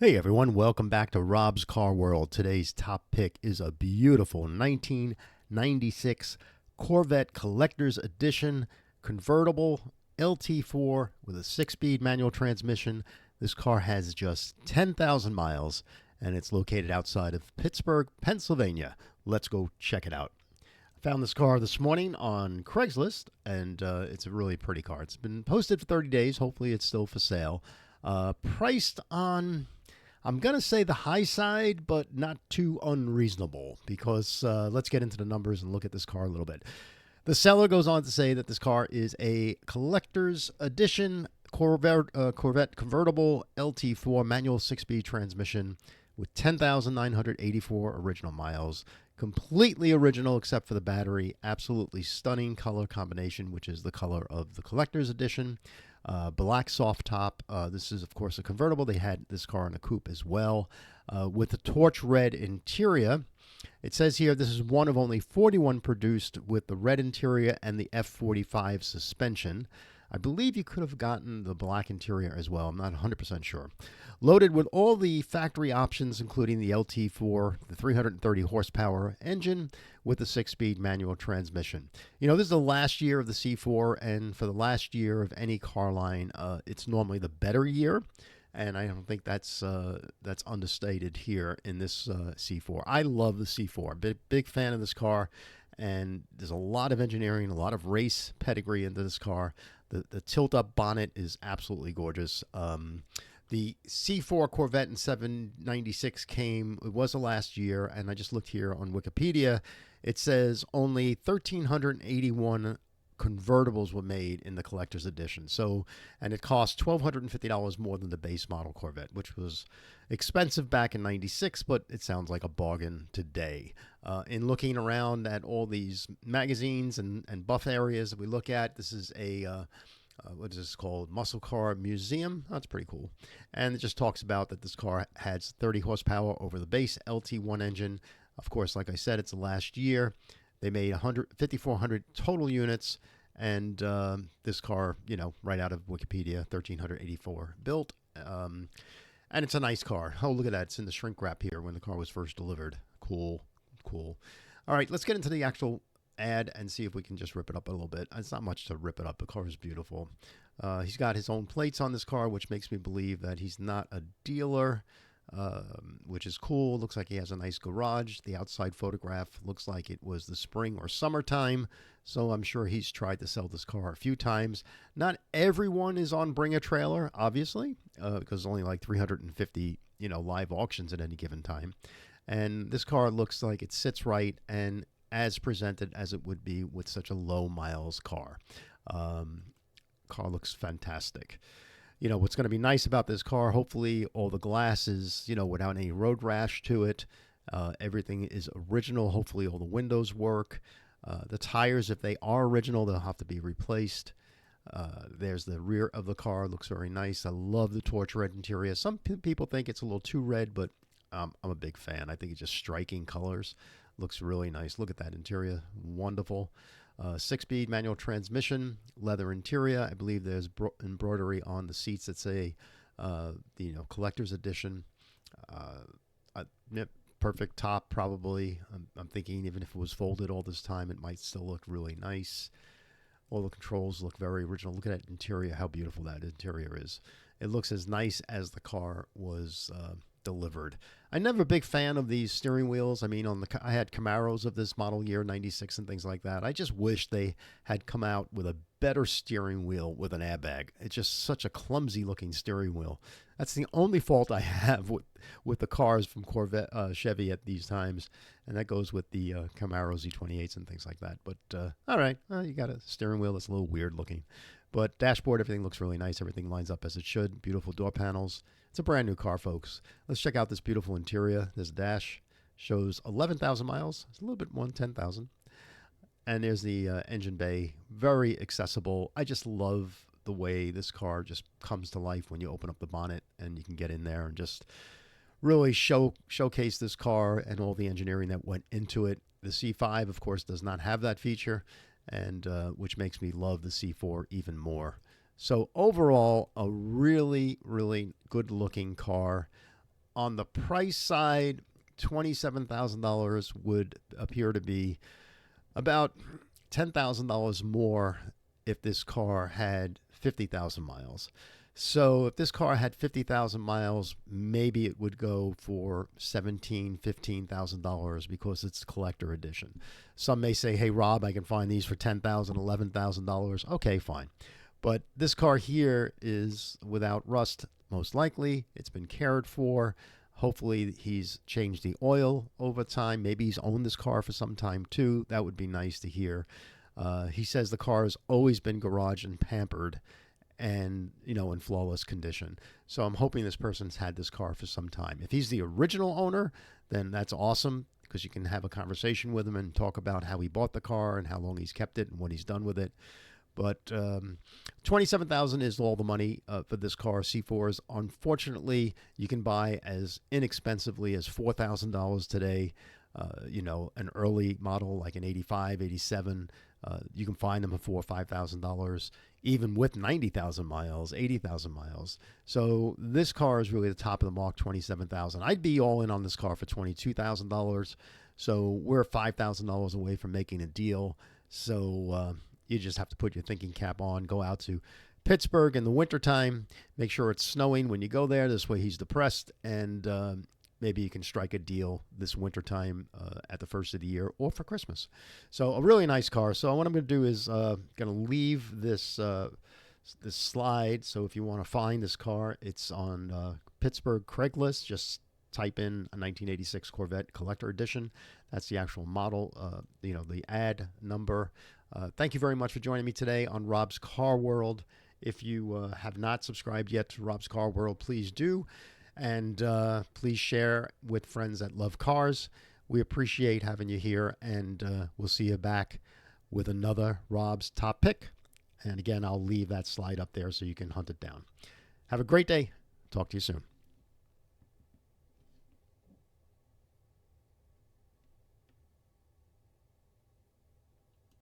Hey everyone, welcome back to Rob's Car World. Today's top pick is a beautiful 1996 Corvette Collector's Edition convertible LT4 with a 6-speed manual transmission. This car has just 10,000 miles and it's located outside of Pittsburgh, Pennsylvania. Let's go check it out. I found this car this morning on Craigslist and it's a really pretty car. It's been posted for 30 days. Hopefully it's still for sale. Priced on, I'm going to say the high side, but not too unreasonable because let's get into the numbers and look at this car a little bit. The seller goes on to say that this car is a collector's edition Corvette Convertible LT4 manual 6-speed transmission with 10,984 original miles. Completely original except for the battery. Absolutely stunning color combination, which is the color of the collector's edition. Black soft top. This is, of course, a convertible. They had this car in a coupe as well with a torch red interior. It says here this is one of only 41 produced with the red interior and the F45 suspension. I believe you could have gotten the black interior as well. I'm not 100% sure. Loaded with all the factory options, including the LT4, the 330 horsepower engine with the 6-speed manual transmission. You know, this is the last year of the C4, and for the last year of any car line, it's normally the better year. And I don't think that's understated here in this C4. I love the C4. Big fan of this car, and there's a lot of engineering, a lot of race pedigree into this car. The tilt-up bonnet is absolutely gorgeous. The C4 Corvette in 796 came, it was the last year, and I just looked here on Wikipedia. It says only 1,381 convertibles were made in the collector's edition. So, and it cost $1,250 more than the base model Corvette, which was expensive back in 96, but it sounds like a bargain today. In looking around at all these magazines and buff areas that we look at, this is a what is this called? Muscle Car Museum. That's pretty cool. And it just talks about that this car has 30 horsepower over the base LT1 engine. Of course, like I said, it's the last year. They made 5,400 total units, and this car, you know, right out of Wikipedia, 1,384 built. And it's a nice car. Oh, look at that. It's in the shrink wrap here when the car was first delivered. Cool, cool. All right, let's get into the actual ad and see if we can just rip it up a little bit. It's not much to rip it up. The car is beautiful. He's got his own plates on this car, which makes me believe that he's not a dealer. Which is cool. Looks like he has a nice garage. The outside photograph looks like it was the spring or summertime, so I'm sure he's tried to sell this car a few times. Not everyone is on Bring a Trailer, obviously, because only like 350, live auctions at any given time. And this car looks like it sits right and as presented as it would be with such a low miles car. Car looks fantastic. What's going to be nice about this car, hopefully all the glass is, without any road rash to it. Everything is original. Hopefully all the windows work. The tires, if they are original, they'll have to be replaced. There's the rear of the car. Looks very nice. I love the torch red interior. Some people think it's a little too red, but I'm a big fan. I think it's just striking colors. Looks really nice. Look at that interior. Wonderful. 6-speed manual transmission, leather interior. I believe there's embroidery on the seats that say, collector's edition. Perfect top, probably. I'm thinking even if it was folded all this time, it might still look really nice. All the controls look very original. Look at that interior, how beautiful that interior is. It looks as nice as the car was delivered. I'm never a big fan of these steering wheels. I mean, I had Camaros of this model year, 96 and things like that. I just wish they had come out with a better steering wheel with an airbag. It's just such a clumsy looking steering wheel. That's the only fault I have with the cars from Corvette, Chevy at these times. And that goes with the Camaro Z28s and things like that. But all right, you got a steering wheel that's a little weird looking. But dashboard, everything looks really nice. Everything lines up as it should. Beautiful door panels. It's a brand new car, folks. Let's check out this beautiful interior. This dash shows 11,000 miles. It's a little bit more than 10,000. And there's the engine bay. Very accessible. I just love the way this car just comes to life when you open up the bonnet and you can get in there and just really showcase this car and all the engineering that went into it. The C5, of course, does not have that feature, and which makes me love the C4 even more. So overall, a really, really good-looking car. on the price side, $27,000 would appear to be about $10,000 more if this car had 50,000 miles. So if this car had 50,000 miles, maybe it would go for $17,000, $15,000 because it's collector edition. Some may say, hey, Rob, I can find these for $10,000, $11,000. Okay, fine. But this car here is without rust, most likely. It's been cared for. Hopefully he's changed the oil over time. Maybe he's owned this car for some time too. That would be nice to hear. He says the car has always been garaged and pampered and, in flawless condition. So I'm hoping this person's had this car for some time. If he's the original owner, then that's awesome because you can have a conversation with him and talk about how he bought the car and how long he's kept it and what he's done with it. But $27,000 is all the money for this car. C4s, unfortunately, you can buy as inexpensively as $4,000 today. An early model like an 85, 87, you can find them for $4,000 or $5,000, even with 90,000 miles, 80,000 miles. So this car is really the top of the mark, $27,000. I'd be all in on this car for $22,000. So we're $5,000 away from making a deal. So you just have to put your thinking cap on, go out to Pittsburgh in the wintertime, make sure it's snowing when you go there. This way he's depressed, and maybe you can strike a deal this wintertime at the first of the year or for Christmas. So a really nice car. So what I'm going to do is going to leave this slide. So if you want to find this car, it's on Pittsburgh Craigslist. Just type in a 1986 Corvette Collector Edition. That's the actual model, the ad number. Thank you very much for joining me today on Rob's Car World. If you have not subscribed yet to Rob's Car World, please do. And please share with friends that love cars. We appreciate having you here, and we'll see you back with another Rob's Top Pick. And again, I'll leave that slide up there so you can hunt it down. Have a great day. Talk to you soon.